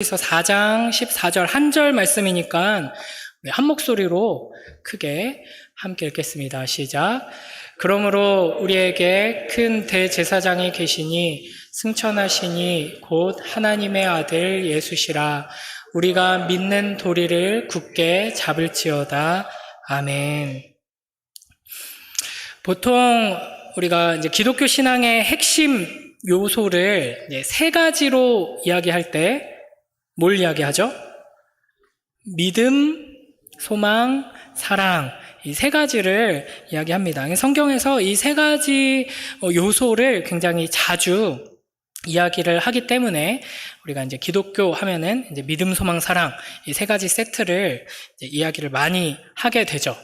그래서 4장 14절 한 절 말씀이니까 한 목소리로 크게 함께 읽겠습니다. 시작. 그러므로 우리에게 큰 대제사장이 계시니 승천하시니 곧 하나님의 아들 예수시라. 우리가 믿는 도리를 굳게 잡을지어다. 아멘. 보통 우리가 이제 기독교 신앙의 핵심 요소를 세 가지로 이야기할 때 뭘 이야기하죠? 믿음, 소망, 사랑, 이 세 가지를 이야기합니다. 성경에서 이 세 가지 요소를 굉장히 자주 이야기를 하기 때문에 우리가 이제 기독교 하면은 이제 믿음, 소망, 사랑 이 세 가지 세트를 이제 이야기를 많이 하게 되죠.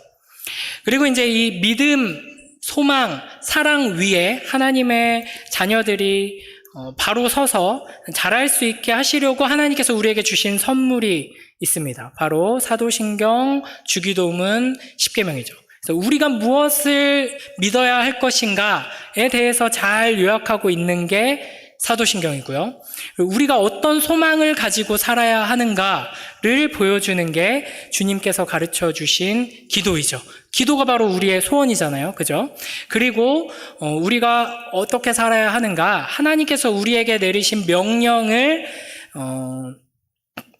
그리고 이제 이 믿음, 소망, 사랑 위에 하나님의 자녀들이 바로 서서 잘할 수 있게 하시려고 하나님께서 우리에게 주신 선물이 있습니다. 바로 사도신경, 주기도문, 십계명이죠. 그래서 우리가 무엇을 믿어야 할 것인가에 대해서 잘 요약하고 있는 게 사도신경이고요. 우리가 어떤 소망을 가지고 살아야 하는가를 보여주는 게 주님께서 가르쳐 주신 기도이죠. 기도가 바로 우리의 소원이잖아요. 그죠? 그리고 우리가 어떻게 살아야 하는가, 하나님께서 우리에게 내리신 명령을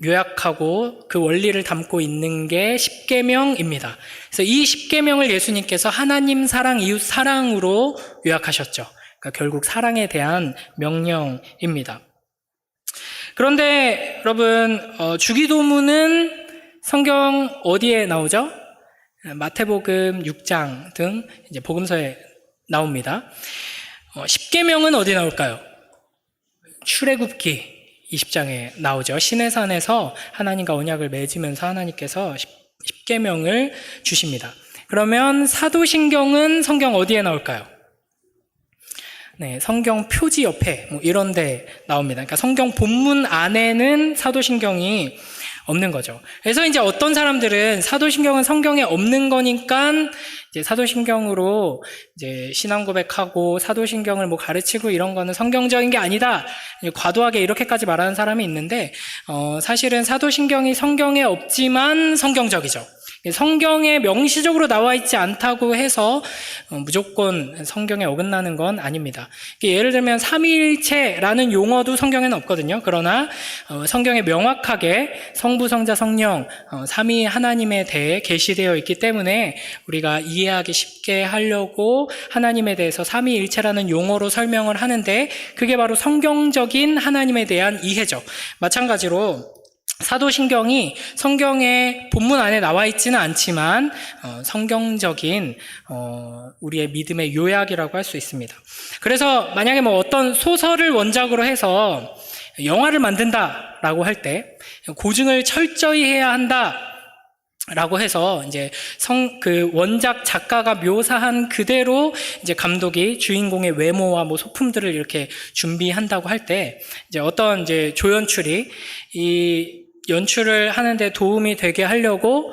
요약하고 그 원리를 담고 있는 게 십계명입니다. 그래서 이 십계명을 예수님께서 하나님 사랑, 이웃 사랑으로 요약하셨죠. 그러니까 결국 사랑에 대한 명령입니다. 그런데 여러분, 주기도문은 성경 어디에 나오죠? 마태복음 6장 등 이제 복음서에 나옵니다. 십계명은 어디 나올까요? 출애굽기 20장에 나오죠. 시내산에서 하나님과 언약을 맺으면서 하나님께서 십계명을 주십니다. 그러면 사도신경은 성경 어디에 나올까요? 네, 성경 표지 옆에 이런 데 나옵니다. 그러니까 성경 본문 안에는 사도신경이 없는 거죠. 그래서 이제 어떤 사람들은 사도신경은 성경에 없는 거니까 이제 사도신경으로 이제 신앙 고백하고 사도신경을 가르치고 이런 거는 성경적인 게 아니다. 과도하게 이렇게까지 말하는 사람이 있는데 사실은 사도신경이 성경에 없지만 성경적이죠. 성경에 명시적으로 나와 있지 않다고 해서 무조건 성경에 어긋나는 건 아닙니다. 예를 들면 삼위일체라는 용어도 성경에는 없거든요. 그러나 성경에 명확하게 성부, 성자, 성령 삼위 하나님에 대해 계시되어 있기 때문에 우리가 이해하기 쉽게 하려고 하나님에 대해서 삼위일체라는 용어로 설명을 하는데 그게 바로 성경적인 하나님에 대한 이해죠. 마찬가지로 사도신경이 성경의 본문 안에 나와 있지는 않지만 성경적인 우리의 믿음의 요약이라고 할 수 있습니다. 그래서 만약에 어떤 소설을 원작으로 해서 영화를 만든다라고 할 때 고증을 철저히 해야 한다라고 해서 이제 그 원작 작가가 묘사한 그대로 이제 감독이 주인공의 외모와 소품들을 이렇게 준비한다고 할 때 이제 어떤 이제 조연출이 이 연출을 하는데 도움이 되게 하려고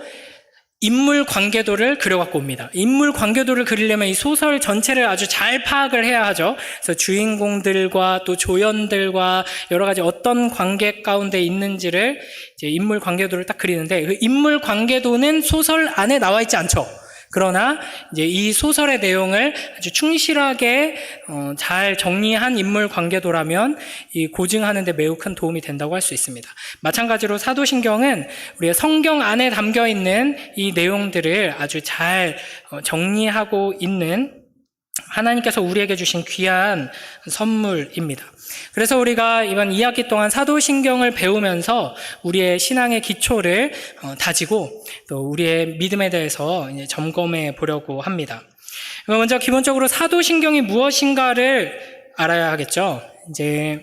인물 관계도를 그려갖고 옵니다. 인물 관계도를 그리려면 이 소설 전체를 아주 잘 파악을 해야 하죠. 그래서 주인공들과 또 조연들과 여러 가지 어떤 관계 가운데 있는지를 이제 인물 관계도를 딱 그리는데 그 인물 관계도는 소설 안에 나와 있지 않죠. 그러나 이제 이 소설의 내용을 아주 충실하게 잘 정리한 인물 관계도라면 이 고증하는 데 매우 큰 도움이 된다고 할 수 있습니다. 마찬가지로 사도신경은 우리가 성경 안에 담겨 있는 이 내용들을 아주 잘 정리하고 있는 하나님께서 우리에게 주신 귀한 선물입니다. 그래서 우리가 이번 2학기 동안 사도신경을 배우면서 우리의 신앙의 기초를 다지고 또 우리의 믿음에 대해서 이제 점검해 보려고 합니다. 먼저 기본적으로 사도신경이 무엇인가를 알아야 하겠죠. 이제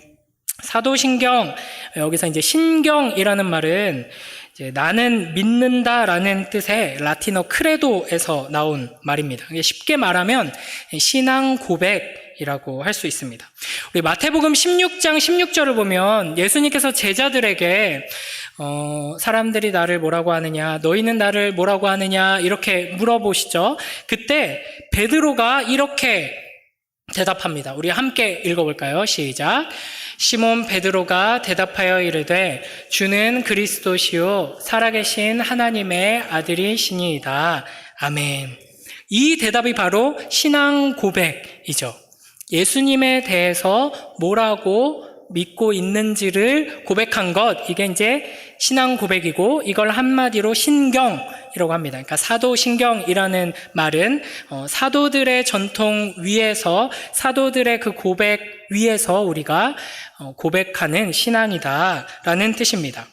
사도신경, 여기서 이제 신경이라는 말은 이제 나는 믿는다라는 뜻의 라틴어 크레도에서 나온 말입니다. 쉽게 말하면 신앙 고백이라고 할 수 있습니다. 우리 마태복음 16장 16절을 보면 예수님께서 제자들에게 사람들이 나를 뭐라고 하느냐, 너희는 나를 뭐라고 하느냐 이렇게 물어보시죠. 그때 베드로가 이렇게 대답합니다. 우리 함께 읽어볼까요? 시작. 시몬 베드로가 대답하여 이르되 주는 그리스도시요 살아계신 하나님의 아들이시니이다. 아멘. 이 대답이 바로 신앙 고백이죠. 예수님에 대해서 뭐라고 믿고 있는지를 고백한 것, 이게 이제 신앙 고백이고, 이걸 한마디로 신경이라고 합니다. 그러니까 사도신경이라는 말은 사도들의 전통 위에서, 사도들의 그 고백 위에서 우리가 고백하는 신앙이다라는 뜻입니다.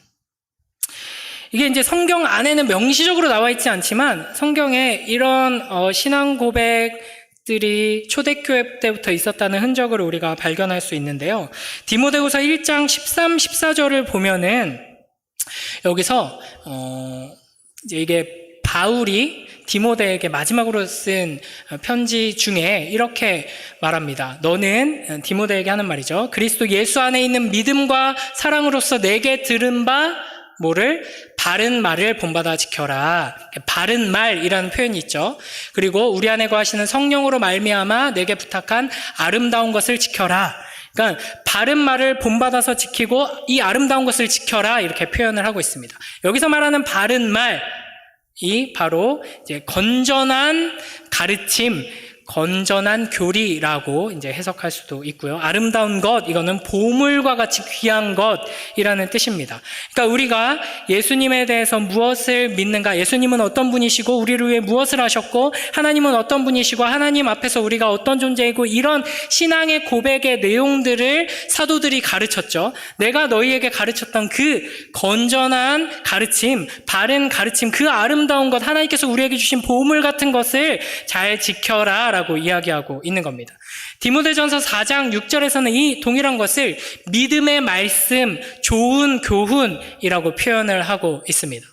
이게 이제 성경 안에는 명시적으로 나와 있지 않지만 성경에 이런 신앙 고백들이 초대교회 때부터 있었다는 흔적을 우리가 발견할 수 있는데요. 디모데후서 1장 13, 14절을 보면은 여기서 이제 이게 바울이 디모데에게 마지막으로 쓴 편지 중에 이렇게 말합니다. 너는, 디모데에게 하는 말이죠, 그리스도 예수 안에 있는 믿음과 사랑으로서 내게 들은 바 뭐를? 바른 말을 본받아 지켜라. 바른 말이라는 표현이 있죠. 그리고 우리 안에 거하시는 성령으로 말미암아 내게 부탁한 아름다운 것을 지켜라. 그러니까 바른 말을 본받아서 지키고 이 아름다운 것을 지켜라, 이렇게 표현을 하고 있습니다. 여기서 말하는 바른 말이 바로 이제 건전한 가르침, 건전한 교리라고 이제 해석할 수도 있고요. 아름다운 것, 이거는 보물과 같이 귀한 것이라는 뜻입니다. 그러니까 우리가 예수님에 대해서 무엇을 믿는가, 예수님은 어떤 분이시고 우리를 위해 무엇을 하셨고 하나님은 어떤 분이시고 하나님 앞에서 우리가 어떤 존재이고, 이런 신앙의 고백의 내용들을 사도들이 가르쳤죠. 내가 너희에게 가르쳤던 그 건전한 가르침, 바른 가르침, 그 아름다운 것, 하나님께서 우리에게 주신 보물 같은 것을 잘 지켜라 라고 이야기하고 있는 겁니다. 디모데전서 4장 6절에서는 이 동일한 것을 믿음의 말씀, 좋은 교훈이라고 표현을 하고 있습니다.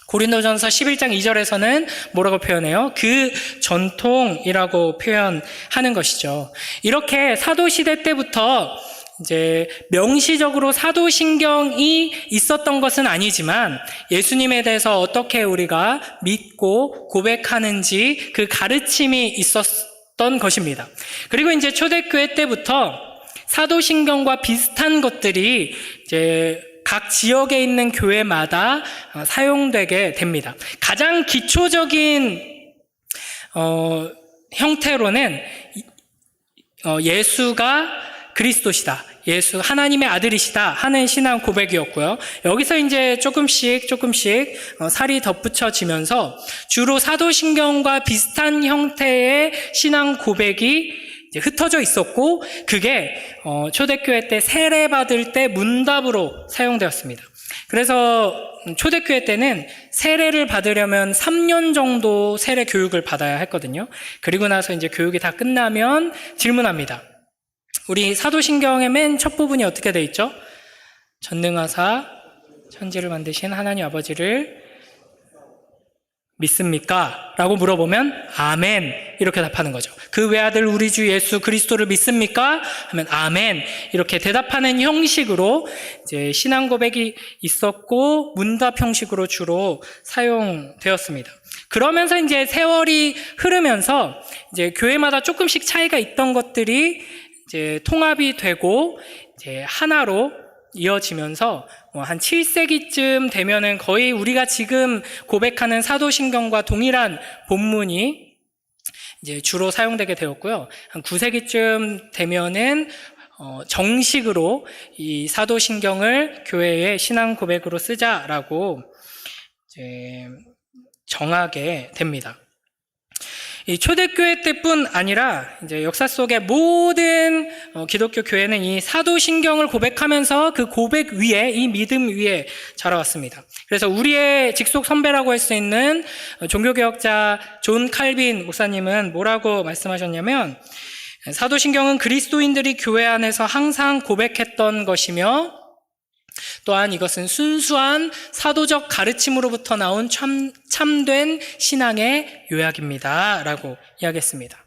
고린도전서 11장 2절에서는 뭐라고 표현해요? 그 전통이라고 표현하는 것이죠. 이렇게 사도시대 때부터 이제 명시적으로 사도신경이 있었던 것은 아니지만 예수님에 대해서 어떻게 우리가 믿고 고백하는지 그 가르침이 있었던 것입니다. 그리고 이제 초대교회 때부터 사도신경과 비슷한 것들이 이제 각 지역에 있는 교회마다 사용되게 됩니다. 가장 기초적인 형태로는 예수가 그리스도시다, 예수 하나님의 아들이시다 하는 신앙 고백이었고요. 여기서 이제 조금씩 살이 덧붙여지면서 주로 사도신경과 비슷한 형태의 신앙 고백이 이제 흩어져 있었고, 그게 초대교회 때 세례 받을 때 문답으로 사용되었습니다. 그래서 초대교회 때는 세례를 받으려면 3년 정도 세례 교육을 받아야 했거든요. 그리고 나서 이제 교육이 다 끝나면 질문합니다. 우리 사도신경의 맨 첫 부분이 어떻게 돼 있죠? 전능하사 천지를 만드신 하나님 아버지를 믿습니까? 라고 물어보면 아멘, 이렇게 답하는 거죠. 그 외아들 우리 주 예수 그리스도를 믿습니까? 하면 아멘, 이렇게 대답하는 형식으로 이제 신앙 고백이 있었고 문답 형식으로 주로 사용되었습니다. 그러면서 이제 세월이 흐르면서 이제 교회마다 조금씩 차이가 있던 것들이 이제 통합이 되고 이제 하나로 이어지면서 한 7세기쯤 되면은 거의 우리가 지금 고백하는 사도신경과 동일한 본문이 이제 주로 사용되게 되었고요. 한 9세기쯤 되면은 정식으로 이 사도신경을 교회의 신앙 고백으로 쓰자라고 이제 정하게 됩니다. 이 초대교회 때뿐 아니라 이제 역사 속의 모든 기독교 교회는 이 사도신경을 고백하면서 그 고백 위에, 이 믿음 위에 자라왔습니다. 그래서 우리의 직속 선배라고 할 수 있는 종교개혁자 존 칼빈 목사님은 뭐라고 말씀하셨냐면, 사도신경은 그리스도인들이 교회 안에서 항상 고백했던 것이며 또한 이것은 순수한 사도적 가르침으로부터 나온 참된 신앙의 요약입니다 라고 이야기했습니다.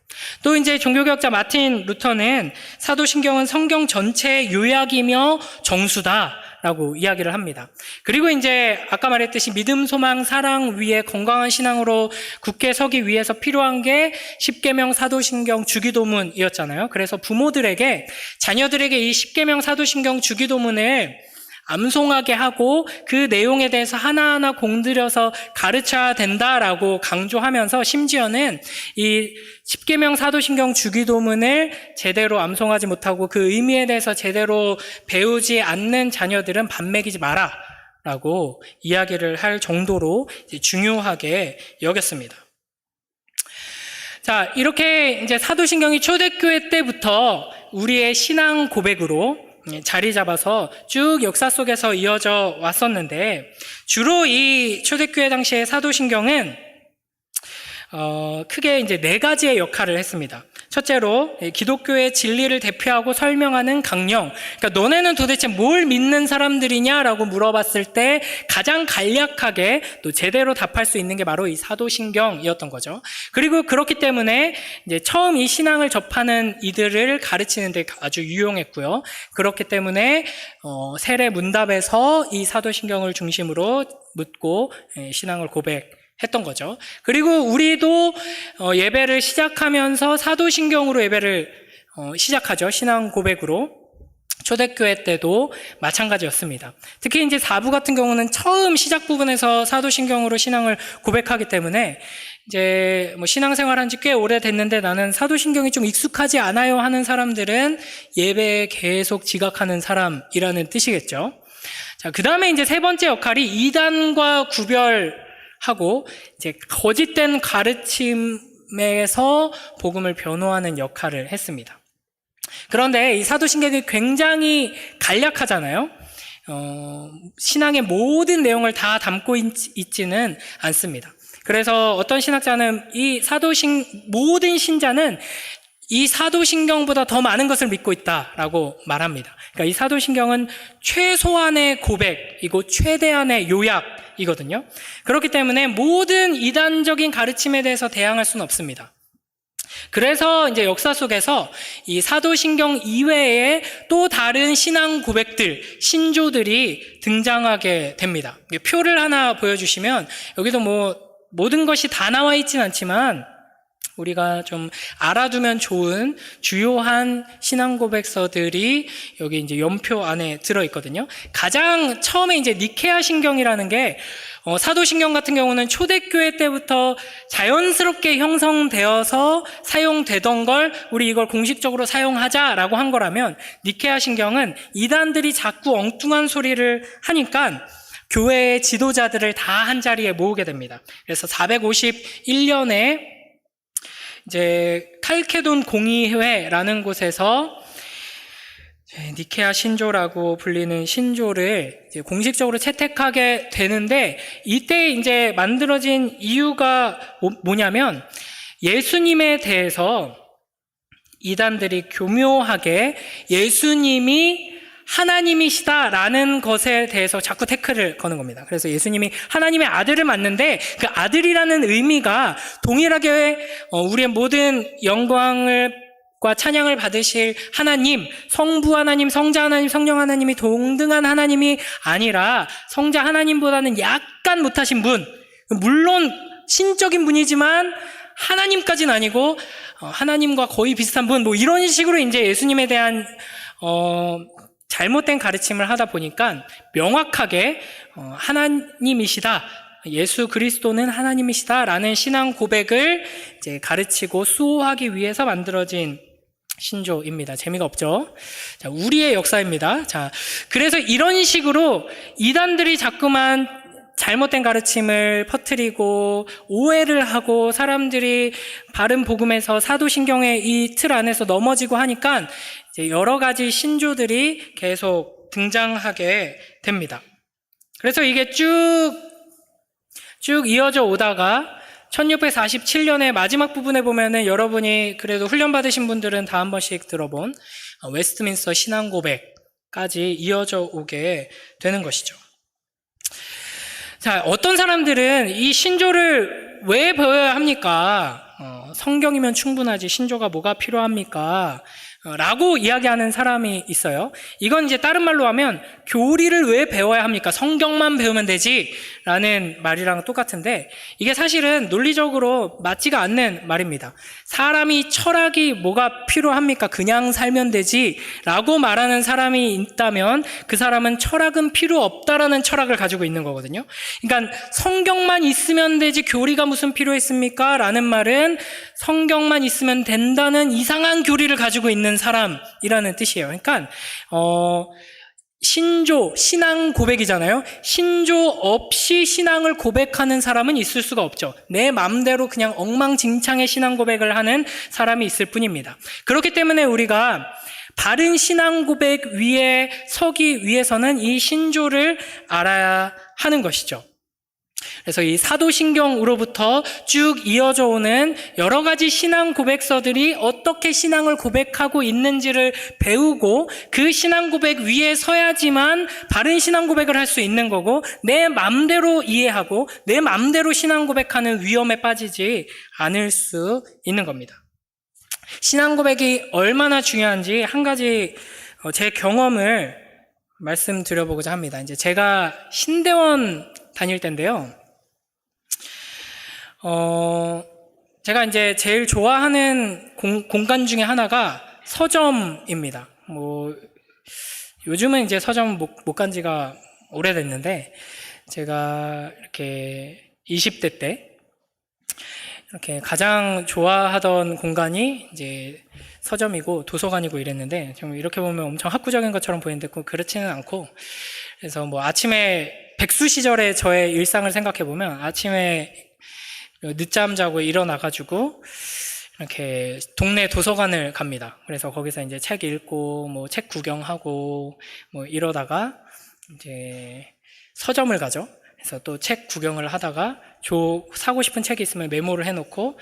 또 이제 종교개혁자 마틴 루터는 사도신경은 성경 전체의 요약이며 정수다 라고 이야기를 합니다. 그리고 이제 아까 말했듯이 믿음, 소망, 사랑 위에 건강한 신앙으로 굳게 서기 위해서 필요한 게 십계명, 사도신경, 주기도문이었잖아요. 그래서 부모들에게 자녀들에게 이 십계명, 사도신경, 주기도문을 암송하게 하고 그 내용에 대해서 하나하나 공들여서 가르쳐야 된다라고 강조하면서 심지어는 이 십계명, 사도신경, 주기도문을 제대로 암송하지 못하고 그 의미에 대해서 제대로 배우지 않는 자녀들은 밥 먹이지 마라 라고 이야기를 할 정도로 중요하게 여겼습니다. 자, 이렇게 이제 사도신경이 초대교회 때부터 우리의 신앙 고백으로 자리 잡아서 쭉 역사 속에서 이어져 왔었는데, 주로 이 초대교회 당시의 사도신경은 크게 이제 4가지의 역할을 했습니다. 첫째로 기독교의 진리를 대표하고 설명하는 강령. 그러니까 너네는 도대체 뭘 믿는 사람들이냐라고 물어봤을 때 가장 간략하게 또 제대로 답할 수 있는 게 바로 이 사도신경이었던 거죠. 그리고 그렇기 때문에 이제 처음 이 신앙을 접하는 이들을 가르치는 데 아주 유용했고요. 그렇기 때문에 세례 문답에서 이 사도신경을 중심으로 묻고 신앙을 고백했던 거죠. 그리고 우리도 예배를 시작하면서 사도신경으로 예배를 시작하죠. 신앙 고백으로. 초대교회 때도 마찬가지였습니다. 특히 이제 4부 같은 경우는 처음 시작 부분에서 사도신경으로 신앙을 고백하기 때문에 이제 신앙생활한 지 꽤 오래됐는데 나는 사도신경이 좀 익숙하지 않아요 하는 사람들은 예배에 계속 지각하는 사람이라는 뜻이겠죠. 자, 그 다음에 이제 3번째 역할이 이단과 구별하고 이제 거짓된 가르침에서 복음을 변호하는 역할을 했습니다. 그런데 이 사도신경이 굉장히 간략하잖아요. 신앙의 모든 내용을 다 담고 있지는 않습니다. 그래서 어떤 신학자는 모든 신자는 이 사도신경보다 더 많은 것을 믿고 있다라고 말합니다. 그러니까 이 사도신경은 최소한의 고백이고 최대한의 요약이거든요. 그렇기 때문에 모든 이단적인 가르침에 대해서 대항할 수는 없습니다. 그래서 이제 역사 속에서 이 사도신경 이외에 또 다른 신앙 고백들, 신조들이 등장하게 됩니다. 표를 하나 보여주시면 여기도 모든 것이 다 나와 있진 않지만 우리가 좀 알아두면 좋은 주요한 신앙 고백서들이 여기 이제 연표 안에 들어있거든요. 가장 처음에 이제 니케아 신경이라는 게 사도신경 같은 경우는 초대교회 때부터 자연스럽게 형성되어서 사용되던 걸 우리 이걸 공식적으로 사용하자라고 한 거라면, 니케아 신경은 이단들이 자꾸 엉뚱한 소리를 하니까 교회의 지도자들을 다 한 자리에 모으게 됩니다. 그래서 451년에 이제 칼케돈 공의회라는 곳에서 니케아 신조라고 불리는 신조를 이제 공식적으로 채택하게 되는데, 이때 이제 만들어진 이유가 뭐냐면 예수님에 대해서 이단들이 교묘하게 예수님이 하나님이시다라는 것에 대해서 자꾸 태클을 거는 겁니다. 그래서 예수님이 하나님의 아들을 맞는데 그 아들이라는 의미가 동일하게 우리의 모든 영광과 찬양을 받으실 하나님, 성부 하나님, 성자 하나님, 성령 하나님이 동등한 하나님이 아니라 성자 하나님보다는 약간 못하신 분, 물론 신적인 분이지만 하나님까지는 아니고 하나님과 거의 비슷한 분, 이런 식으로 이제 예수님에 대한 잘못된 가르침을 하다 보니까 명확하게 하나님이시다, 예수 그리스도는 하나님이시다라는 신앙 고백을 이제 가르치고 수호하기 위해서 만들어진 신조입니다. 재미가 없죠? 자, 우리의 역사입니다. 자, 그래서 이런 식으로 이단들이 자꾸만 잘못된 가르침을 퍼뜨리고 오해를 하고 사람들이 바른 복음에서 사도신경의 이 틀 안에서 넘어지고 하니까 이제 여러 가지 신조들이 계속 등장하게 됩니다. 그래서 이게 쭉 이어져 오다가 1647년의 마지막 부분에 보면은 여러분이 그래도 훈련받으신 분들은 다 한 번씩 들어본 웨스트민스터 신앙고백까지 이어져 오게 되는 것이죠. 자, 어떤 사람들은 이 신조를 왜 배워야 합니까? 성경이면 충분하지 신조가 뭐가 필요합니까? 라고 이야기하는 사람이 있어요. 이건 이제 다른 말로 하면 교리를 왜 배워야 합니까? 성경만 배우면 되지 라는 말이랑 똑같은데 이게 사실은 논리적으로 맞지가 않는 말입니다. 사람이 철학이 뭐가 필요합니까? 그냥 살면 되지 라고 말하는 사람이 있다면 그 사람은 철학은 필요 없다라는 철학을 가지고 있는 거거든요. 그러니까 성경만 있으면 되지 교리가 무슨 필요했습니까? 라는 말은 성경만 있으면 된다는 이상한 교리를 가지고 있는 사람이라는 뜻이에요. 그러니까 신조, 신앙 고백이잖아요. 신조 없이 신앙을 고백하는 사람은 있을 수가 없죠. 내 맘대로 그냥 엉망진창의 신앙 고백을 하는 사람이 있을 뿐입니다. 그렇기 때문에 우리가 바른 신앙 고백 위에 서기 위해서는 이 신조를 알아야 하는 것이죠. 그래서 이 사도신경으로부터 쭉 이어져 오는 여러 가지 신앙 고백서들이 어떻게 신앙을 고백하고 있는지를 배우고 그 신앙 고백 위에 서야지만 바른 신앙 고백을 할 수 있는 거고 내 맘대로 이해하고 내 맘대로 신앙 고백하는 위험에 빠지지 않을 수 있는 겁니다. 신앙 고백이 얼마나 중요한지 한 가지 제 경험을 말씀드려보고자 합니다. 이제 제가 신대원 다닐 때인데요. 제가 이제 제일 좋아하는 공간 중에 하나가 서점입니다. 요즘은 이제 서점 못 간 지가 오래됐는데, 제가 이렇게 20대 때, 이렇게 가장 좋아하던 공간이 이제 서점이고 도서관이고 이랬는데, 좀 이렇게 보면 엄청 학구적인 것처럼 보이는데, 그렇지는 않고, 그래서 아침에 백수 시절의 저의 일상을 생각해 보면 아침에 늦잠 자고 일어나가지고 이렇게 동네 도서관을 갑니다. 그래서 거기서 이제 책 읽고 책 구경하고 이러다가 이제 서점을 가죠. 그래서 또 책 구경을 하다가 사고 싶은 책이 있으면 메모를 해놓고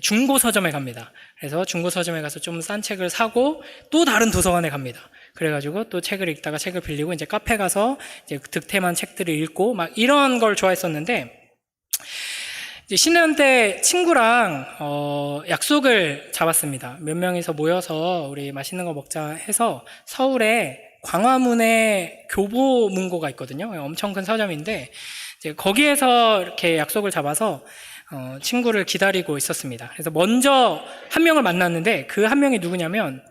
중고 서점에 갑니다. 그래서 중고 서점에 가서 좀 싼 책을 사고 또 다른 도서관에 갑니다. 그래가지고 또 책을 읽다가 책을 빌리고 이제 카페 가서 이제 득템한 책들을 읽고 이런 걸 좋아했었는데, 이제 신년 때 친구랑 약속을 잡았습니다. 몇 명이서 모여서 우리 맛있는 거 먹자 해서 서울에 광화문에 교보문고가 있거든요. 엄청 큰 서점인데 이제 거기에서 이렇게 약속을 잡아서 친구를 기다리고 있었습니다. 그래서 먼저 한 명을 만났는데 그 한 명이 누구냐면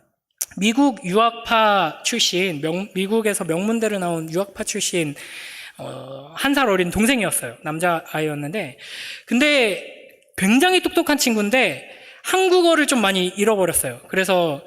미국 유학파 출신, 미국에서 명문대를 나온 유학파 출신 한 살 어린 동생이었어요. 남자아이였는데, 근데 굉장히 똑똑한 친구인데 한국어를 좀 많이 잃어버렸어요. 그래서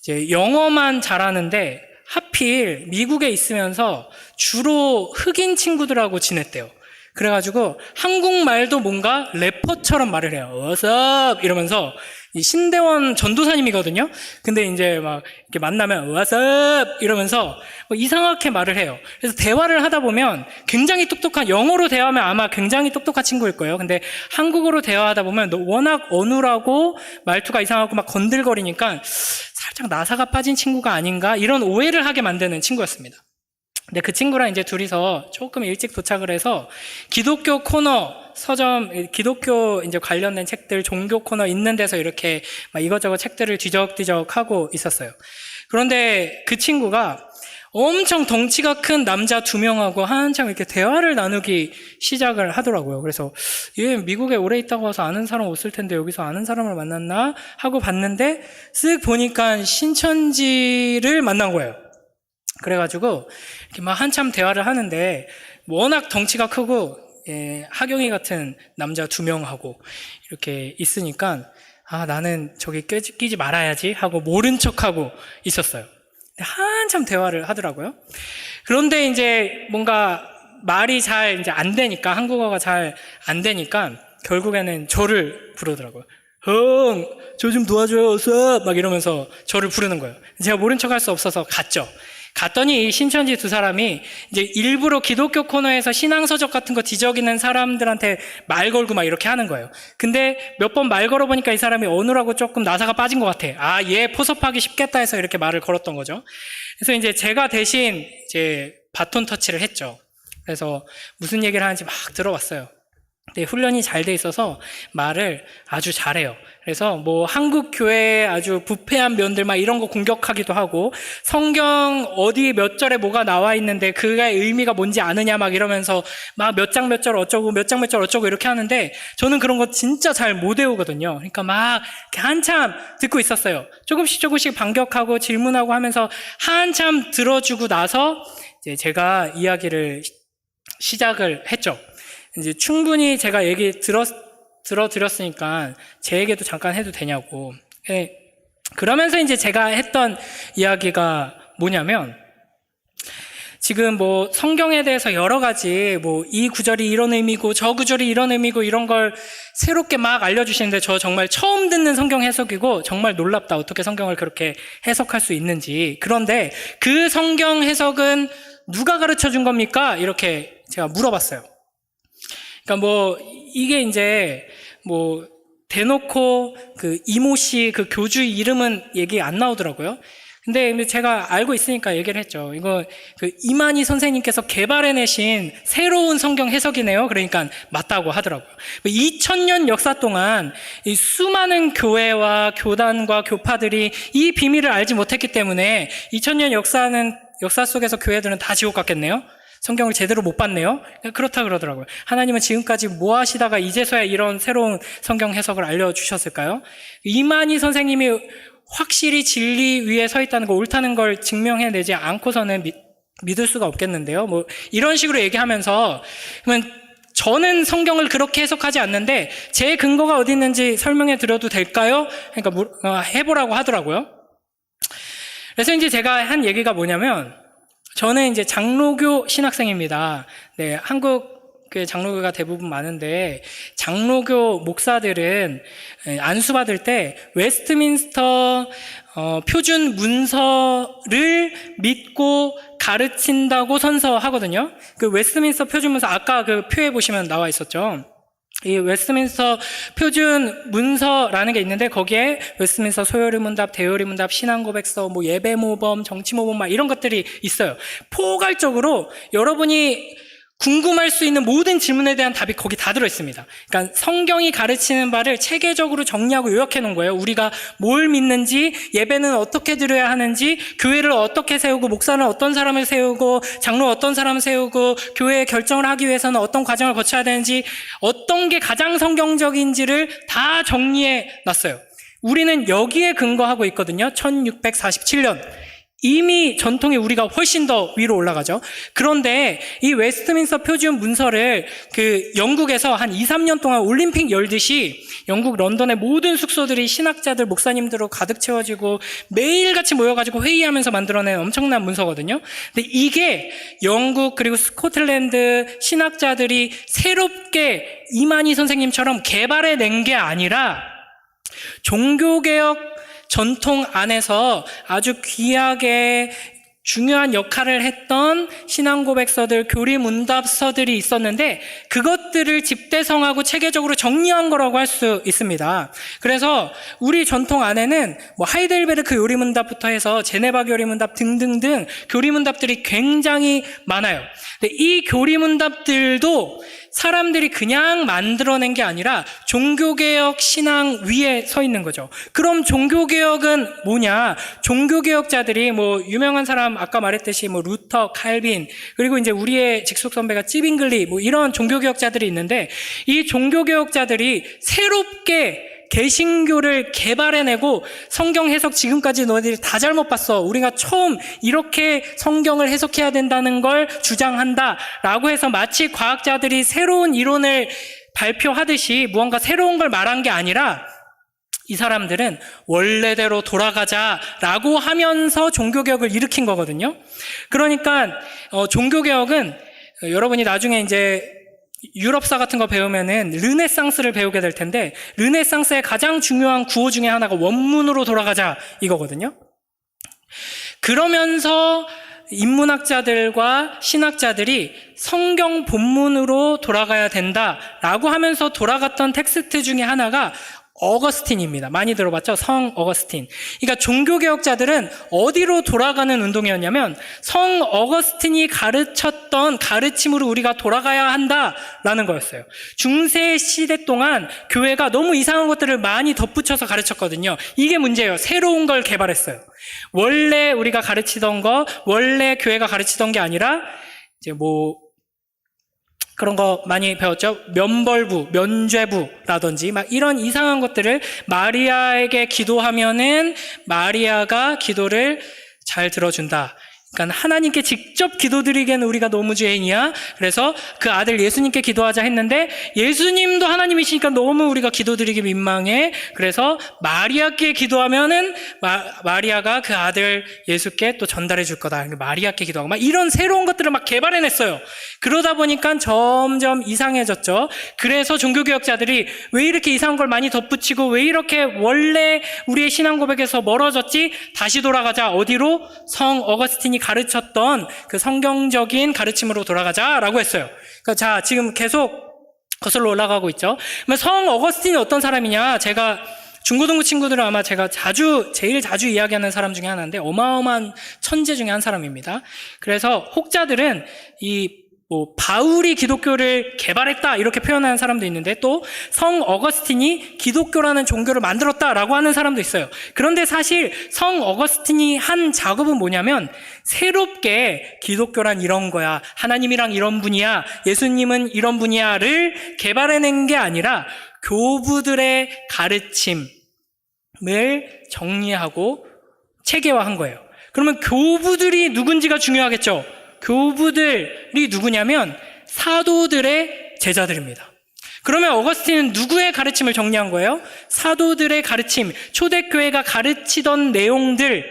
이제 영어만 잘하는데 하필 미국에 있으면서 주로 흑인 친구들하고 지냈대요. 그래가지고 한국말도 뭔가 래퍼처럼 말을 해요. What's up? 이러면서 신대원 전도사님이거든요. 근데 이제 이렇게 만나면 What's up? 이러면서 이상하게 말을 해요. 그래서 대화를 하다 보면 굉장히 똑똑한, 영어로 대화하면 아마 굉장히 똑똑한 친구일 거예요. 근데 한국어로 대화하다 보면 워낙 어눌하고 말투가 이상하고 건들거리니까 살짝 나사가 빠진 친구가 아닌가 이런 오해를 하게 만드는 친구였습니다. 근데 그 친구랑 이제 둘이서 조금 일찍 도착을 해서 기독교 코너, 서점, 기독교 이제 관련된 책들, 종교 코너 있는 데서 이렇게 이것저것 책들을 뒤적뒤적 하고 있었어요. 그런데 그 친구가 엄청 덩치가 큰 남자 2명하고 한참 이렇게 대화를 나누기 시작을 하더라고요. 그래서 얘 미국에 오래 있다고 와서 아는 사람 없을 텐데 여기서 아는 사람을 만났나 하고 봤는데 쓱 보니까 신천지를 만난 거예요. 그래가지고 이렇게 한참 대화를 하는데 워낙 덩치가 크고 하경이 같은 남자 2명하고 이렇게 있으니까 나는 저기 끼지 말아야지 하고 모른 척하고 있었어요. 한참 대화를 하더라고요. 그런데 이제 뭔가 말이 잘 이제 안 되니까, 한국어가 잘 안 되니까 결국에는 저를 부르더라고요. 형, 저 좀 도와줘요, 어서 이러면서 저를 부르는 거예요. 제가 모른 척 할 수 없어서 갔더니 이 신천지 2 사람이 이제 일부러 기독교 코너에서 신앙서적 같은 거 뒤적이는 사람들한테 말 걸고 이렇게 하는 거예요. 근데 몇 번 말 걸어보니까 이 사람이 어눌하고 조금 나사가 빠진 것 같아. 얘 포섭하기 쉽겠다 해서 이렇게 말을 걸었던 거죠. 그래서 이제 제가 대신 이제 바톤 터치를 했죠. 그래서 무슨 얘기를 하는지 막 들어봤어요. 네, 훈련이 잘 돼 있어서 말을 아주 잘해요. 그래서 뭐 한국 교회의 아주 부패한 면들 막 이런 거 공격하기도 하고, 성경 어디 몇 절에 뭐가 나와 있는데 그의 의미가 뭔지 아느냐 막 이러면서 막 몇 장 몇 절 어쩌고 몇 장 몇 절 어쩌고 이렇게 하는데, 저는 그런 거 진짜 잘 못 외우거든요. 그러니까 막 한참 듣고 있었어요. 조금씩 반격하고 질문하고 하면서 한참 들어주고 나서 이제 제가 이야기를 시작을 했죠. 이제 충분히 제가 얘기 들어드렸으니까 제 얘기도 잠깐 해도 되냐고. 네. 그러면서 이제 제가 했던 이야기가 뭐냐면, 지금 뭐 성경에 대해서 여러 가지 뭐 이 구절이 이런 의미고 저 구절이 이런 의미고 이런 걸 새롭게 막 알려주시는데, 저 정말 처음 듣는 성경 해석이고 정말 놀랍다. 어떻게 성경을 그렇게 해석할 수 있는지. 그런데 그 성경 해석은 누가 가르쳐 준 겁니까? 이렇게 제가 물어봤어요. 그러니까 뭐 이게 이제 뭐 대놓고 그 이모 씨 그 교주 이름은 얘기 안 나오더라고요. 근데 제가 알고 있으니까 얘기를 했죠. 이거 그 이만희 선생님께서 개발해내신 새로운 성경 해석이네요. 그러니까 맞다고 하더라고요. 2000년 역사 동안 이 수많은 교회와 교단과 교파들이 이 비밀을 알지 못했기 때문에 2000년 역사 속에서 교회들은 다 지옥 같겠네요. 성경을 제대로 못 봤네요. 그렇다 그러더라고요. 하나님은 지금까지 뭐 하시다가 이제서야 이런 새로운 성경 해석을 알려주셨을까요? 이만희 선생님이 확실히 진리 위에 서 있다는 거, 옳다는 걸 증명해내지 않고서는 믿을 수가 없겠는데요. 뭐 이런 식으로 얘기하면서, 그러면 저는 성경을 그렇게 해석하지 않는데 제 근거가 어디 있는지 설명해 드려도 될까요? 그러니까 해보라고 하더라고요. 그래서 이제 제가 한 얘기가 뭐냐면, 저는 이제 장로교 신학생입니다. 네, 한국 장로교가 대부분 많은데, 장로교 목사들은 안수받을 때 웨스트민스터 표준 문서를 믿고 가르친다고 선서하거든요. 그 웨스트민스터 표준 문서, 아까 그 표에 보시면 나와 있었죠. 이 웨스트민스터 표준 문서라는 게 있는데, 거기에 웨스트민스터 소요리문답, 대요리문답, 신앙고백서, 뭐 예배모범, 정치모범 막 이런 것들이 있어요. 포괄적으로 여러분이 궁금할 수 있는 모든 질문에 대한 답이 거기 다 들어있습니다. 그러니까 성경이 가르치는 바를 체계적으로 정리하고 요약해 놓은 거예요. 우리가 뭘 믿는지, 예배는 어떻게 드려야 하는지, 교회를 어떻게 세우고, 목사는 어떤 사람을 세우고, 장로 어떤 사람을 세우고, 교회에 결정을 하기 위해서는 어떤 과정을 거쳐야 되는지, 어떤 게 가장 성경적인지를 다 정리해 놨어요. 우리는 여기에 근거하고 있거든요. 1647년. 이미 전통이 우리가 훨씬 더 위로 올라가죠. 그런데 이 웨스트민스터 표준 문서를 그 영국에서 한 2, 3년 동안 올림픽 열듯이 영국 런던의 모든 숙소들이 신학자들, 목사님들로 가득 채워지고 매일같이 모여가지고 회의하면서 만들어낸 엄청난 문서거든요. 근데 이게 영국 그리고 스코틀랜드 신학자들이 새롭게 이만희 선생님처럼 개발해낸 게 아니라, 종교개혁 전통 안에서 아주 귀하게 중요한 역할을 했던 신앙고백서들, 교리문답서들이 있었는데, 그것들을 집대성하고 체계적으로 정리한 거라고 할 수 있습니다. 그래서 우리 전통 안에는 뭐 하이델베르크 요리문답부터 해서 제네바 교리문답 등등등 교리문답들이 굉장히 많아요. 근데 이 교리문답들도 사람들이 그냥 만들어낸 게 아니라 종교개혁 신앙 위에 서 있는 거죠. 그럼 종교개혁은 뭐냐? 종교개혁자들이 뭐 유명한 사람 아까 말했듯이 뭐 루터, 칼빈, 그리고 이제 우리의 직속 선배가 찌빙글리, 뭐 이런 종교개혁자들이 있는데, 이 종교개혁자들이 새롭게 개신교를 개발해내고, 성경 해석 지금까지 너희들이 다 잘못 봤어, 우리가 처음 이렇게 성경을 해석해야 된다는 걸 주장한다 라고 해서 마치 과학자들이 새로운 이론을 발표하듯이 무언가 새로운 걸 말한 게 아니라, 이 사람들은 원래대로 돌아가자라고 하면서 종교개혁을 일으킨 거거든요. 그러니까 종교개혁은 여러분이 나중에 이제 유럽사 같은 거 배우면은 르네상스를 배우게 될 텐데, 르네상스의 가장 중요한 구호 중에 하나가 원문으로 돌아가자 이거거든요. 그러면서 인문학자들과 신학자들이 성경 본문으로 돌아가야 된다라고 하면서 돌아갔던 텍스트 중에 하나가 어거스틴입니다. 많이 들어봤죠? 성 어거스틴. 그러니까 종교개혁자들은 어디로 돌아가는 운동이었냐면 성 어거스틴이 가르쳤던 가르침으로 우리가 돌아가야 한다라는 거였어요. 중세 시대 동안 교회가 너무 이상한 것들을 많이 덧붙여서 가르쳤거든요. 이게 문제예요. 새로운 걸 개발했어요. 원래 우리가 가르치던 거, 원래 교회가 가르치던 게 아니라 이제 그런 거 많이 배웠죠. 면벌부, 면죄부라든지 막 이런 이상한 것들을 마리아에게 기도하면은 마리아가 기도를 잘 들어준다. 그러니까 하나님께 직접 기도드리기에는 우리가 너무 죄인이야. 그래서 그 아들 예수님께 기도하자 했는데 예수님도 하나님이시니까 너무 우리가 기도드리기 민망해. 그래서 마리아께 기도하면은 마리아가 그 아들 예수께 또 전달해 줄 거다. 마리아께 기도하고 막 이런 새로운 것들을 막 개발해냈어요. 그러다 보니까 점점 이상해졌죠. 그래서 종교개혁자들이 왜 이렇게 이상한 걸 많이 덧붙이고 왜 이렇게 원래 우리의 신앙 고백에서 멀어졌지? 다시 돌아가자. 어디로? 성 어거스틴이 가르쳤던 그 성경적인 가르침으로 돌아가자라고 했어요. 그러니까 자, 지금 계속 거슬러 올라가고 있죠. 그러면 성 어거스틴이 어떤 사람이냐? 제가 중고등부 친구들은 아마 제가 제일 자주 이야기하는 사람 중에 하나인데 어마어마한 천재 중에 한 사람입니다. 그래서 혹자들은 바울이 기독교를 개발했다 이렇게 표현하는 사람도 있는데 또 성 어거스틴이 기독교라는 종교를 만들었다라고 하는 사람도 있어요. 그런데 사실 성 어거스틴이 한 작업은 뭐냐면 새롭게 기독교란 이런 거야, 하나님이랑 이런 분이야, 예수님은 이런 분이야를 개발해낸 게 아니라 교부들의 가르침을 정리하고 체계화한 거예요. 그러면 교부들이 누군지가 중요하겠죠. 교부들이 누구냐면 사도들의 제자들입니다. 그러면 어거스틴은 누구의 가르침을 정리한 거예요? 사도들의 가르침, 초대교회가 가르치던 내용들,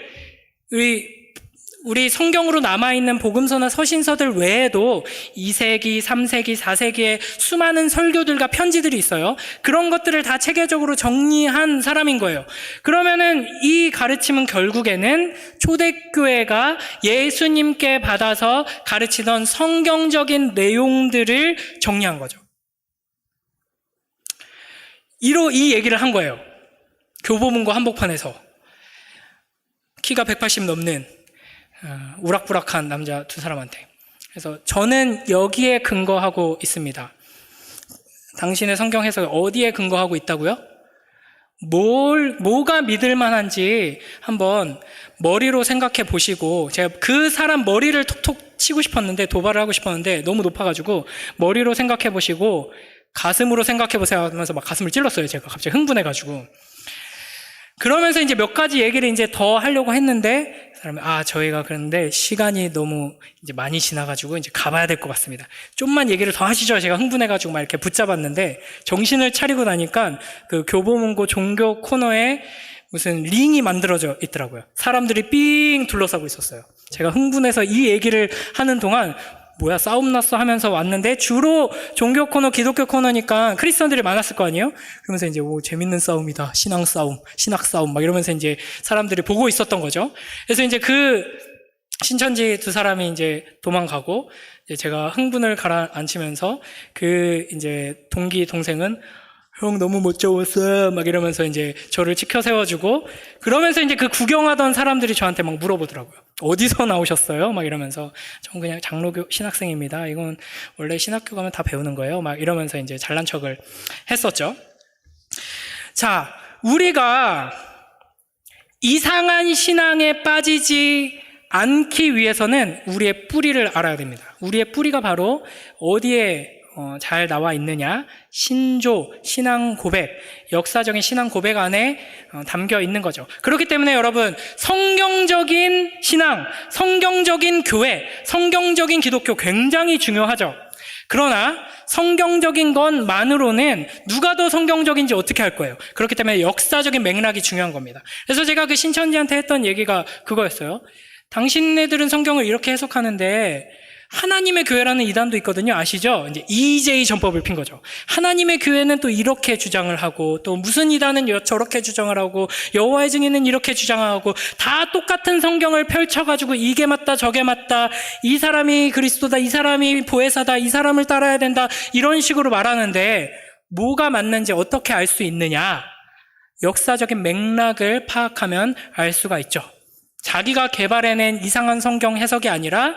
우리 성경으로 남아있는 복음서나 서신서들 외에도 2세기, 3세기, 4세기의 수많은 설교들과 편지들이 있어요. 그런 것들을 다 체계적으로 정리한 사람인 거예요. 그러면은 이 가르침은 결국에는 초대교회가 예수님께 받아서 가르치던 성경적인 내용들을 정리한 거죠. 이 얘기를 한 거예요. 교보문고 한복판에서. 키가 180 넘는 우락부락한 남자 두 사람한테. 그래서 저는 여기에 근거하고 있습니다. 당신의 성경 해석이 어디에 근거하고 있다고요? 뭐가 믿을 만한지 한번 머리로 생각해 보시고, 제가 그 사람 머리를 톡톡 치고 싶었는데, 도발을 하고 싶었는데 너무 높아가지고 머리로 생각해 보시고 가슴으로 생각해 보세요 하면서 막 가슴을 찔렀어요. 제가 갑자기 흥분해가지고. 그러면서 이제 몇 가지 얘기를 이제 더 하려고 했는데, 사람이, 저희가 그런데 시간이 너무 이제 많이 지나가지고 이제 가봐야 될 것 같습니다. 좀만 얘기를 더 하시죠. 제가 흥분해가지고 막 이렇게 붙잡았는데, 정신을 차리고 나니까 그 교보문고 종교 코너에 무슨 링이 만들어져 있더라고요. 사람들이 삥 둘러싸고 있었어요. 제가 흥분해서 이 얘기를 하는 동안 뭐야 싸움 났어 하면서 왔는데, 주로 종교 코너, 기독교 코너니까 크리스천들이 많았을 거 아니에요? 그러면서 이제 재밌는 싸움이다, 신앙 싸움 막 이러면서 이제 사람들이 보고 있었던 거죠. 그래서 이제 그 신천지 두 사람이 이제 도망가고, 이제 제가 흥분을 가라앉히면서 그 이제 동생은 형 너무 멋져웠어 막 이러면서 이제 저를 치켜 세워주고, 그러면서 이제 그 구경하던 사람들이 저한테 막 물어보더라고요. 어디서 나오셨어요? 막 이러면서, 전 그냥 장로교 신학생입니다. 이건 원래 신학교 가면 다 배우는 거예요. 막 이러면서 이제 잘난 척을 했었죠. 자, 우리가 이상한 신앙에 빠지지 않기 위해서는 우리의 뿌리를 알아야 됩니다. 우리의 뿌리가 바로 어디에 잘 나와 있느냐? 신조, 신앙 고백, 역사적인 신앙 고백 안에 담겨 있는 거죠. 그렇기 때문에 여러분, 성경적인 신앙, 성경적인 교회, 성경적인 기독교 굉장히 중요하죠. 그러나 성경적인 것만으로는 누가 더 성경적인지 어떻게 할 거예요? 그렇기 때문에 역사적인 맥락이 중요한 겁니다. 그래서 제가 그 신천지한테 했던 얘기가 그거였어요. 당신네들은 성경을 이렇게 해석하는데 하나님의 교회라는 이단도 있거든요. 아시죠? 이제 EJ 전법을 핀 거죠. 하나님의 교회는 또 이렇게 주장을 하고, 또 무슨 이단은 저렇게 주장을 하고, 여호와의 증인은 이렇게 주장하고, 다 똑같은 성경을 펼쳐가지고 이게 맞다 저게 맞다, 이 사람이 그리스도다, 이 사람이 보혜사다, 이 사람을 따라야 된다, 이런 식으로 말하는데 뭐가 맞는지 어떻게 알 수 있느냐? 역사적인 맥락을 파악하면 알 수가 있죠. 자기가 개발해낸 이상한 성경 해석이 아니라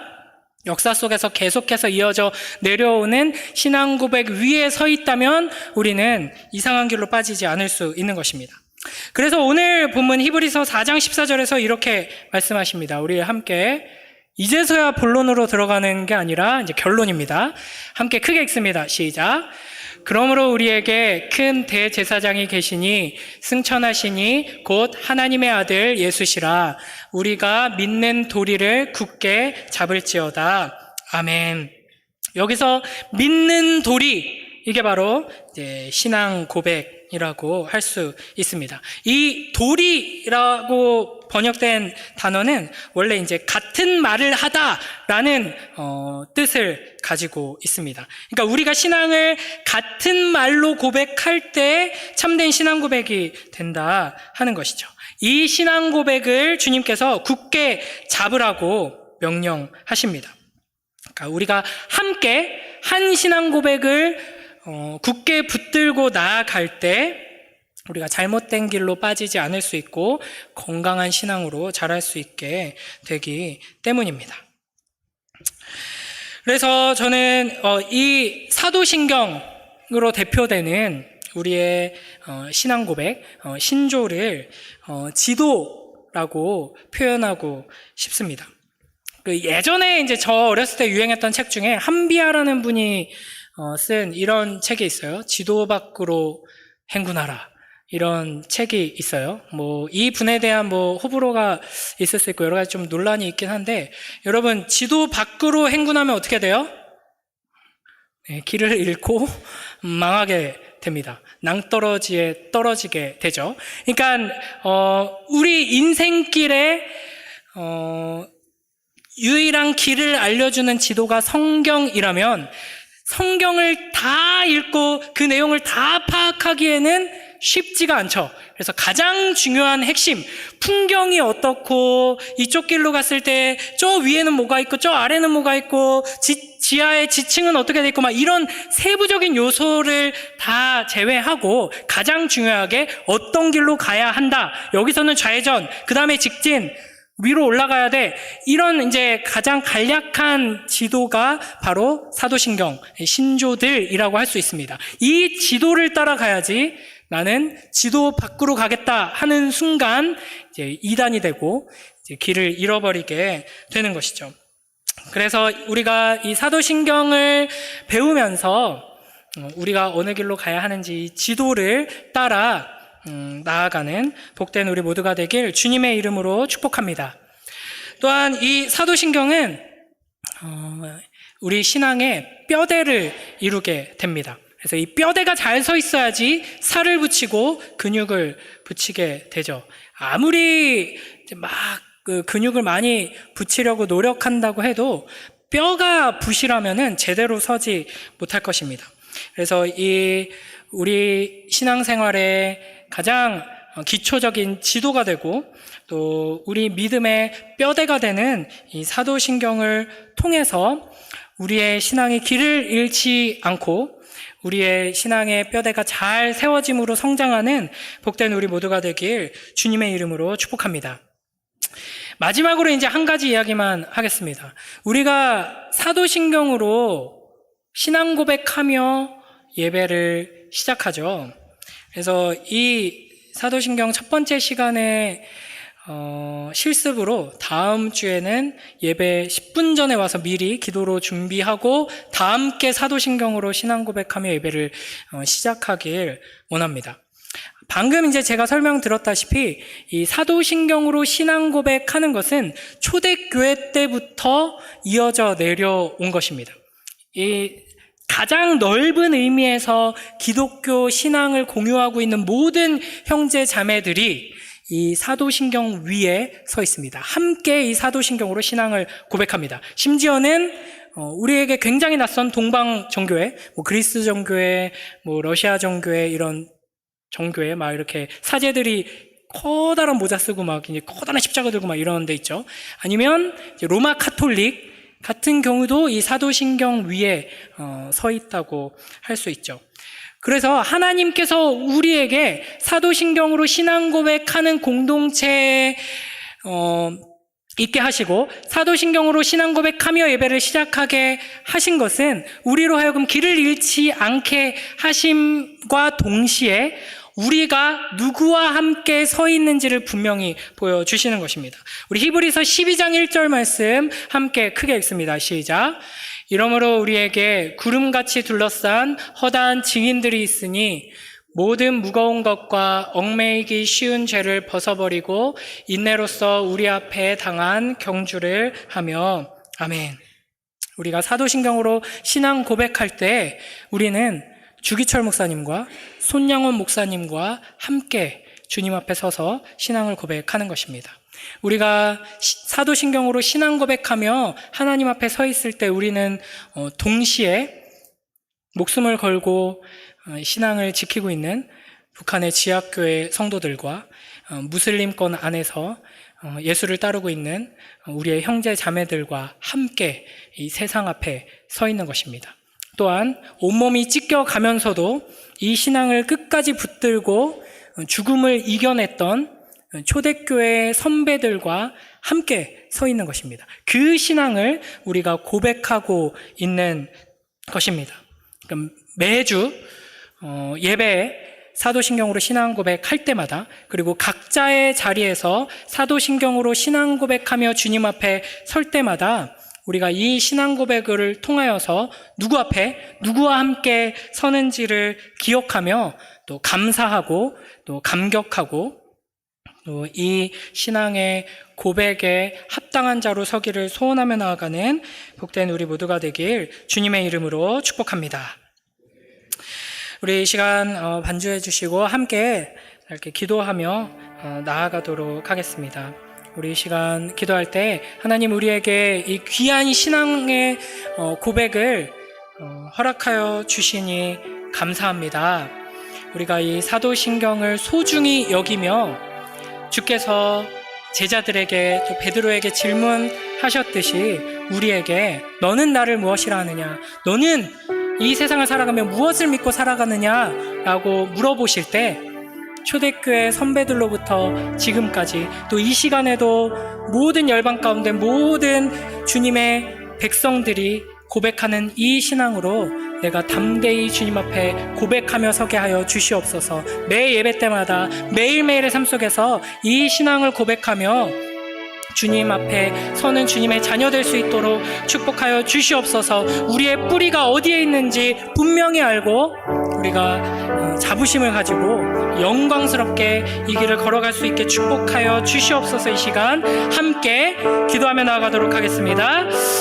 역사 속에서 계속해서 이어져 내려오는 신앙 고백 위에 서 있다면 우리는 이상한 길로 빠지지 않을 수 있는 것입니다. 그래서 오늘 본문 히브리서 4장 14절에서 이렇게 말씀하십니다. 우리 함께 이제서야 본론으로 들어가는 게 아니라 이제 결론입니다. 함께 크게 읽습니다. 시작. 그러므로 우리에게 큰 대제사장이 계시니 승천하시니 곧 하나님의 아들 예수시라. 우리가 믿는 도리를 굳게 잡을지어다. 아멘. 여기서 믿는 도리, 이게 바로 이제 신앙 고백이라고 할 수 있습니다. 이 도리라고 번역된 단어는 원래 이제 같은 말을 하다라는 뜻을 가지고 있습니다. 그러니까 우리가 신앙을 같은 말로 고백할 때 참된 신앙 고백이 된다 하는 것이죠. 이 신앙 고백을 주님께서 굳게 잡으라고 명령하십니다. 그러니까 우리가 함께 한 신앙 고백을 굳게 붙들고 나아갈 때 우리가 잘못된 길로 빠지지 않을 수 있고 건강한 신앙으로 자랄 수 있게 되기 때문입니다. 그래서 저는 이 사도신경으로 대표되는 우리의 신앙 고백, 신조를 지도라고 표현하고 싶습니다. 예전에 이제 저 어렸을 때 유행했던 책 중에 한비아라는 분이 쓴 이런 책이 있어요. 지도 밖으로 행군하라. 이런 책이 있어요. 이 분에 대한 호불호가 있을 수 있고 여러 가지 좀 논란이 있긴 한데, 여러분, 지도 밖으로 행군하면 어떻게 돼요? 네, 길을 잃고 망하게 됩니다. 낭떠러지에 떨어지게 되죠. 그러니까, 우리 인생길에, 유일한 길을 알려주는 지도가 성경이라면, 성경을 다 읽고 그 내용을 다 파악하기에는 쉽지가 않죠. 그래서 가장 중요한 핵심, 풍경이 어떻고, 이쪽 길로 갔을 때 저 위에는 뭐가 있고 저 아래는 뭐가 있고, 지하의 지층은 어떻게 돼 있고, 막 이런 세부적인 요소를 다 제외하고 가장 중요하게 어떤 길로 가야 한다. 여기서는 좌회전, 그 다음에 직진, 위로 올라가야 돼. 이런 이제 가장 간략한 지도가 바로 사도신경, 신조들이라고 할 수 있습니다. 이 지도를 따라가야지 나는 지도 밖으로 가겠다 하는 순간 이제 이단이 되고 이제 길을 잃어버리게 되는 것이죠. 그래서 우리가 이 사도신경을 배우면서 우리가 어느 길로 가야 하는지 지도를 따라 나아가는 복된 우리 모두가 되길 주님의 이름으로 축복합니다. 또한 이 사도신경은 우리 신앙의 뼈대를 이루게 됩니다. 그래서 이 뼈대가 잘 서 있어야지 살을 붙이고 근육을 붙이게 되죠. 아무리 막 근육을 많이 붙이려고 노력한다고 해도 뼈가 부실하면은 제대로 서지 못할 것입니다. 그래서 이 우리 신앙생활의 가장 기초적인 지도가 되고 또 우리 믿음의 뼈대가 되는 이 사도신경을 통해서 우리의 신앙이 길을 잃지 않고 우리의 신앙의 뼈대가 잘 세워짐으로 성장하는 복된 우리 모두가 되길 주님의 이름으로 축복합니다. 마지막으로 이제 한 가지 이야기만 하겠습니다. 우리가 사도신경으로 신앙 고백하며 예배를 시작하죠. 그래서 이 사도신경 첫 번째 시간에 실습으로 다음 주에는 예배 10분 전에 와서 미리 기도로 준비하고 다 함께 사도신경으로 신앙 고백하며 예배를 시작하길 원합니다. 방금 이제 제가 설명드렸다시피 이 사도신경으로 신앙 고백하는 것은 초대교회 때부터 이어져 내려온 것입니다. 이 가장 넓은 의미에서 기독교 신앙을 공유하고 있는 모든 형제 자매들이 이 사도신경 위에 서 있습니다. 함께 이 사도신경으로 신앙을 고백합니다. 심지어는 우리에게 굉장히 낯선 동방 정교회, 그리스 정교회, 러시아 정교회 이런 정교회 막 이렇게 사제들이 커다란 모자 쓰고 막 이제 커다란 십자가 들고 막 이런 데 있죠. 아니면 이제 로마 카톨릭 같은 경우도 이 사도신경 위에 서 있다고 할 수 있죠. 그래서 하나님께서 우리에게 사도신경으로 신앙 고백하는 공동체 있게 하시고 사도신경으로 신앙 고백하며 예배를 시작하게 하신 것은 우리로 하여금 길을 잃지 않게 하심과 동시에 우리가 누구와 함께 서 있는지를 분명히 보여주시는 것입니다. 우리 히브리서 12장 1절 말씀 함께 크게 읽습니다. 시작. 이러므로 우리에게 구름같이 둘러싼 허다한 증인들이 있으니 모든 무거운 것과 얽매이기 쉬운 죄를 벗어버리고 인내로써 우리 앞에 당한 경주를 하며 아멘. 우리가 사도신경으로 신앙 고백할 때 우리는 주기철 목사님과 손양원 목사님과 함께 주님 앞에 서서 신앙을 고백하는 것입니다. 우리가 사도신경으로 신앙 고백하며 하나님 앞에 서 있을 때 우리는 동시에 목숨을 걸고 신앙을 지키고 있는 북한의 지하교회 성도들과 무슬림권 안에서 예수를 따르고 있는 우리의 형제 자매들과 함께 이 세상 앞에 서 있는 것입니다. 또한 온몸이 찢겨가면서도 이 신앙을 끝까지 붙들고 죽음을 이겨냈던 초대교회 선배들과 함께 서 있는 것입니다. 그 신앙을 우리가 고백하고 있는 것입니다. 매주 예배에 사도신경으로 신앙 고백할 때마다 그리고 각자의 자리에서 사도신경으로 신앙 고백하며 주님 앞에 설 때마다 우리가 이 신앙 고백을 통하여서 누구 앞에 누구와 함께 서는지를 기억하며 또 감사하고 또 감격하고 또 이 신앙의 고백에 합당한 자로 서기를 소원하며 나아가는 복된 우리 모두가 되길 주님의 이름으로 축복합니다. 우리 이 시간 반주해 주시고 함께 이렇게 기도하며 나아가도록 하겠습니다. 우리 이 시간 기도할 때 하나님 우리에게 이 귀한 신앙의 고백을 허락하여 주시니 감사합니다. 우리가 이 사도신경을 소중히 여기며 주께서 제자들에게 또 베드로에게 질문하셨듯이 우리에게 너는 나를 무엇이라 하느냐, 너는 이 세상을 살아가며 무엇을 믿고 살아가느냐라고 물어보실 때 초대교회 선배들로부터 지금까지 또 이 시간에도 모든 열방 가운데 모든 주님의 백성들이 고백하는 이 신앙으로 내가 담대히 주님 앞에 고백하며 서게 하여 주시옵소서. 매 예배 때마다 매일매일의 삶 속에서 이 신앙을 고백하며 주님 앞에 서는 주님의 자녀 될 수 있도록 축복하여 주시옵소서. 우리의 뿌리가 어디에 있는지 분명히 알고 우리가 자부심을 가지고 영광스럽게 이 길을 걸어갈 수 있게 축복하여 주시옵소서. 이 시간 함께 기도하며 나아가도록 하겠습니다.